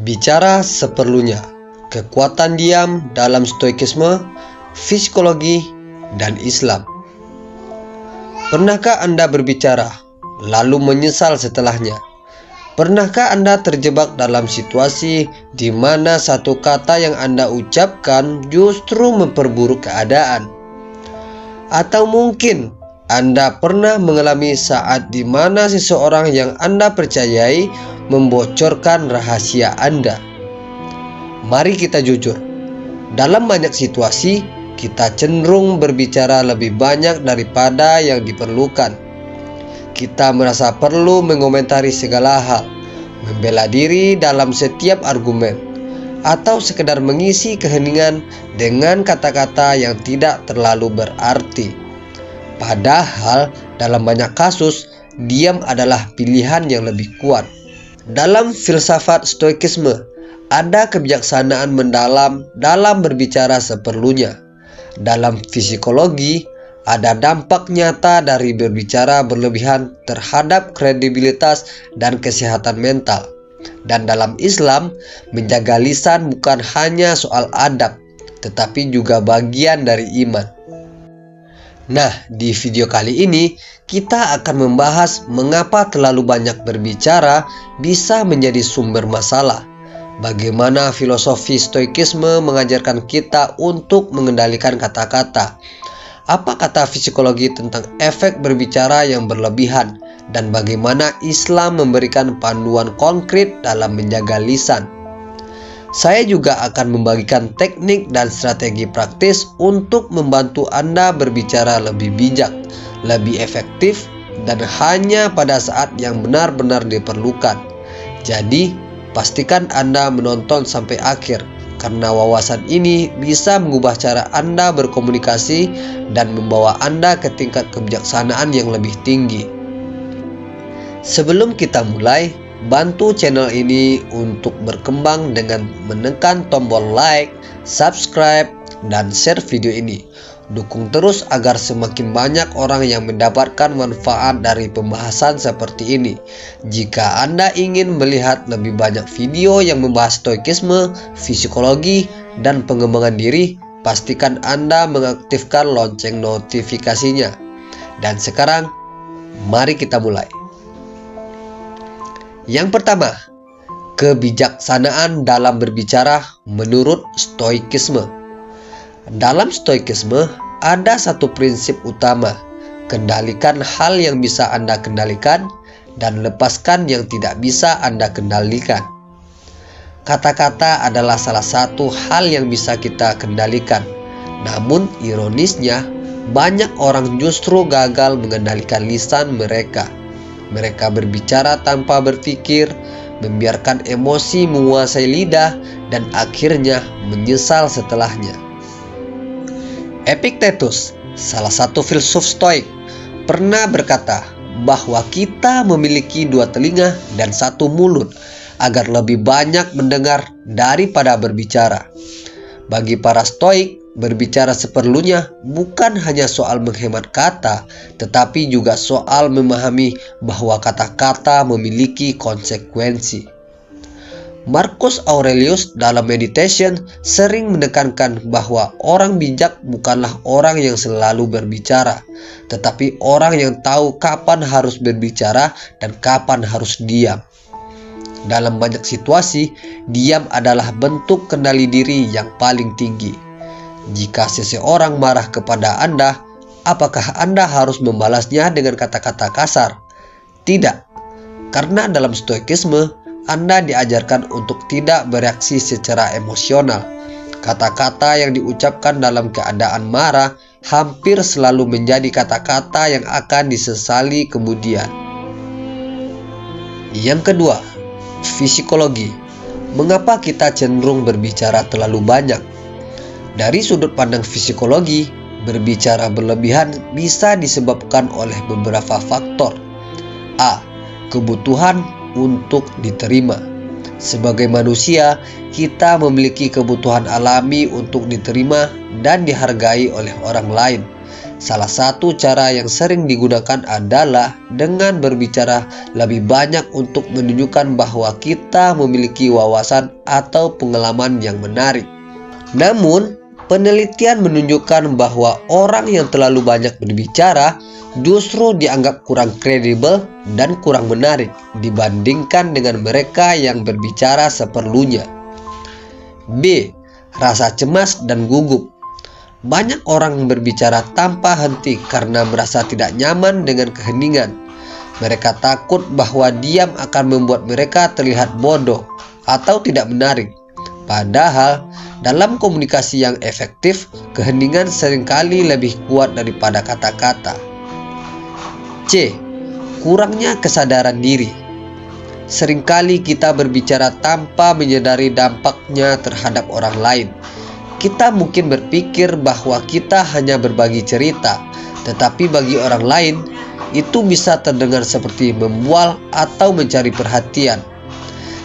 Bicara seperlunya, kekuatan diam dalam stoikisme, psikologi, dan Islam. Pernahkah Anda berbicara, lalu menyesal setelahnya? Pernahkah Anda terjebak dalam situasi di mana satu kata yang Anda ucapkan justru memperburuk keadaan? Atau mungkin Anda pernah mengalami saat di mana seseorang yang Anda percayai membocorkan rahasia Anda? Mari kita jujur, dalam banyak situasi kita cenderung berbicara lebih banyak daripada yang diperlukan. Kita merasa perlu mengomentari segala hal, membela diri dalam setiap argumen, atau sekedar mengisi keheningan dengan kata-kata yang tidak terlalu berarti. Padahal dalam banyak kasus, diam adalah pilihan yang lebih kuat. Dalam filsafat stoikisme, ada kebijaksanaan mendalam dalam berbicara seperlunya. Dalam psikologi, ada dampak nyata dari berbicara berlebihan terhadap kredibilitas dan kesehatan mental. Dan dalam Islam, menjaga lisan bukan hanya soal adab, tetapi juga bagian dari iman. Nah, di video kali ini kita akan membahas mengapa terlalu banyak berbicara bisa menjadi sumber masalah. Bagaimana filosofi stoikisme mengajarkan kita untuk mengendalikan kata-kata. Apa kata psikologi tentang efek berbicara yang berlebihan, dan bagaimana Islam memberikan panduan konkret dalam menjaga lisan. Saya juga akan membagikan teknik dan strategi praktis untuk membantu Anda berbicara lebih bijak, lebih efektif, dan hanya pada saat yang benar-benar diperlukan. Jadi, pastikan Anda menonton sampai akhir, karena wawasan ini bisa mengubah cara Anda berkomunikasi dan membawa Anda ke tingkat kebijaksanaan yang lebih tinggi. Sebelum kita mulai, bantu channel ini untuk berkembang dengan menekan tombol like, subscribe, dan share video ini. Dukung terus agar semakin banyak orang yang mendapatkan manfaat dari pembahasan seperti ini. Jika Anda ingin melihat lebih banyak video yang membahas stoikisme, psikologi, dan pengembangan diri, pastikan Anda mengaktifkan lonceng notifikasinya. Dan sekarang, mari kita mulai. Yang pertama, kebijaksanaan dalam berbicara menurut stoikisme. Dalam stoikisme, ada satu prinsip utama: kendalikan hal yang bisa Anda kendalikan dan lepaskan yang tidak bisa Anda kendalikan. Kata-kata adalah salah satu hal yang bisa kita kendalikan. Namun ironisnya, banyak orang justru gagal mengendalikan lisan mereka. Mereka berbicara tanpa berpikir, membiarkan emosi menguasai lidah, dan akhirnya menyesal setelahnya. Epictetus, salah satu filsuf stoik, pernah berkata bahwa kita memiliki dua telinga dan satu mulut agar lebih banyak mendengar daripada berbicara. Bagi para stoik, berbicara seperlunya bukan hanya soal menghemat kata, tetapi juga soal memahami bahwa kata-kata memiliki konsekuensi. Marcus Aurelius dalam Meditation sering menekankan bahwa orang bijak bukanlah orang yang selalu berbicara, tetapi orang yang tahu kapan harus berbicara dan kapan harus diam. Dalam banyak situasi, diam adalah bentuk kendali diri yang paling tinggi. Jika seseorang marah kepada Anda, apakah Anda harus membalasnya dengan kata-kata kasar? Tidak, karena dalam stoikisme, Anda diajarkan untuk tidak bereaksi secara emosional. Kata-kata yang diucapkan dalam keadaan marah hampir selalu menjadi kata-kata yang akan disesali kemudian. Yang kedua, psikologi. Mengapa kita cenderung berbicara terlalu banyak? Dari sudut pandang psikologi, berbicara berlebihan bisa disebabkan oleh beberapa faktor. A. Kebutuhan untuk diterima. Sebagai manusia, kita memiliki kebutuhan alami untuk diterima dan dihargai oleh orang lain. Salah satu cara yang sering digunakan adalah dengan berbicara lebih banyak untuk menunjukkan bahwa kita memiliki wawasan atau pengalaman yang menarik. Namun, penelitian menunjukkan bahwa orang yang terlalu banyak berbicara justru dianggap kurang kredibel dan kurang menarik dibandingkan dengan mereka yang berbicara seperlunya. B. Rasa cemas dan gugup. Banyak orang berbicara tanpa henti karena merasa tidak nyaman dengan keheningan. Mereka takut bahwa diam akan membuat mereka terlihat bodoh atau tidak menarik. Padahal, dalam komunikasi yang efektif, keheningan seringkali lebih kuat daripada kata-kata. C. Kurangnya kesadaran diri. Seringkali kita berbicara tanpa menyadari dampaknya terhadap orang lain. Kita mungkin berpikir bahwa kita hanya berbagi cerita, tetapi bagi orang lain, itu bisa terdengar seperti membual atau mencari perhatian.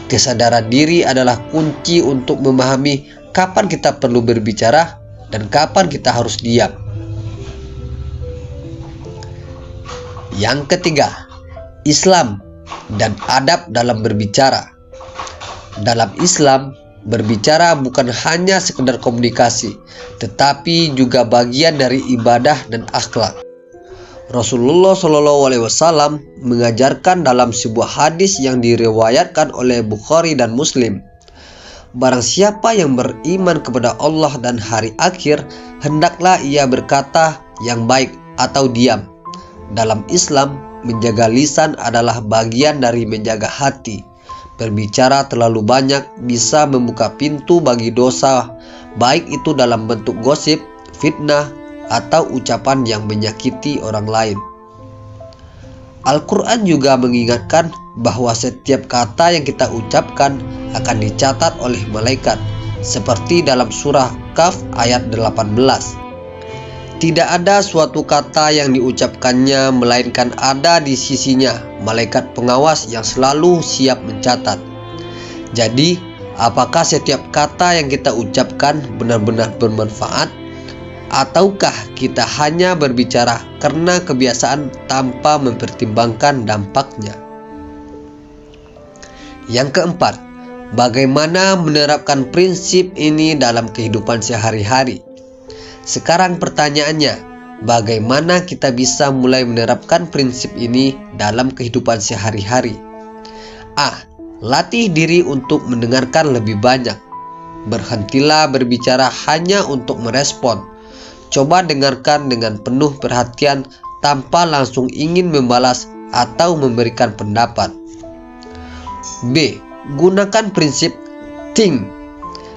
Kesadaran diri adalah kunci untuk memahami kapan kita perlu berbicara dan kapan kita harus diam. Yang ketiga, Islam dan adab dalam berbicara. Dalam Islam, berbicara bukan hanya sekedar komunikasi, tetapi juga bagian dari ibadah dan akhlak. Rasulullah SAW mengajarkan dalam sebuah hadis yang diriwayatkan oleh Bukhari dan Muslim, barang siapa yang beriman kepada Allah dan hari akhir, hendaklah ia berkata yang baik atau diam. Dalam Islam, menjaga lisan adalah bagian dari menjaga hati. Berbicara terlalu banyak bisa membuka pintu bagi dosa, baik itu dalam bentuk gosip, fitnah, atau ucapan yang menyakiti orang lain. Al-Quran juga mengingatkan bahwa setiap kata yang kita ucapkan akan dicatat oleh malaikat, seperti dalam surah Kahf ayat 18. Tidak ada suatu kata yang diucapkannya melainkan ada di sisinya malaikat pengawas yang selalu siap mencatat. Jadi, apakah setiap kata yang kita ucapkan benar-benar bermanfaat? Ataukah kita hanya berbicara karena kebiasaan tanpa mempertimbangkan dampaknya? Yang keempat, bagaimana menerapkan prinsip ini dalam kehidupan sehari-hari? Sekarang pertanyaannya, bagaimana kita bisa mulai menerapkan prinsip ini dalam kehidupan sehari-hari? A. Latih diri untuk mendengarkan lebih banyak. Berhentilah berbicara hanya untuk merespon. Coba dengarkan dengan penuh perhatian tanpa langsung ingin membalas atau memberikan pendapat. B. Gunakan prinsip think.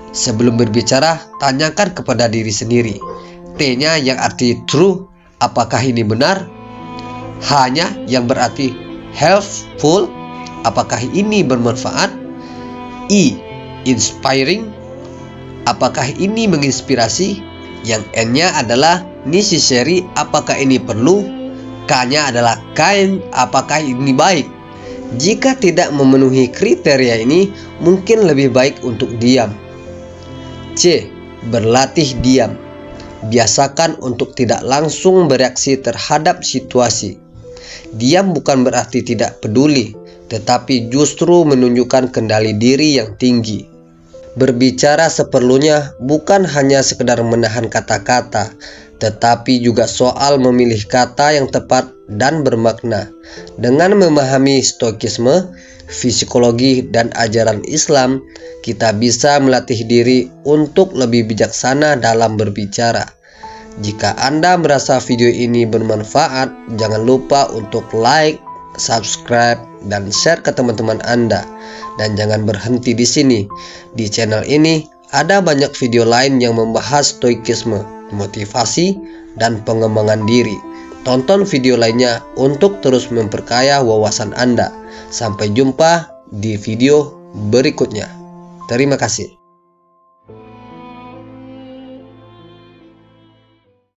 Sebelum berbicara, tanyakan kepada diri sendiri. T-nya yang arti true, apakah ini benar? H-nya yang berarti helpful, apakah ini bermanfaat? I. Inspiring, apakah ini menginspirasi? Yang N-nya adalah necessary, apakah ini perlu? K-nya adalah kind, apakah ini baik? Jika tidak memenuhi kriteria ini, mungkin lebih baik untuk diam. C. Berlatih diam. Biasakan untuk tidak langsung bereaksi terhadap situasi. Diam bukan berarti tidak peduli, tetapi justru menunjukkan kendali diri yang tinggi. Berbicara seperlunya bukan hanya sekedar menahan kata-kata, tetapi juga soal memilih kata yang tepat dan bermakna. Dengan memahami stoikisme, psikologi, dan ajaran Islam, kita bisa melatih diri untuk lebih bijaksana dalam berbicara. Jika Anda merasa video ini bermanfaat, jangan lupa untuk like, subscribe, dan share ke teman-teman Anda. Dan jangan berhenti di sini. Di channel ini ada banyak video lain yang membahas stoikisme, motivasi, dan pengembangan diri. Tonton video lainnya untuk terus memperkaya wawasan Anda. Sampai jumpa di video berikutnya. Terima kasih.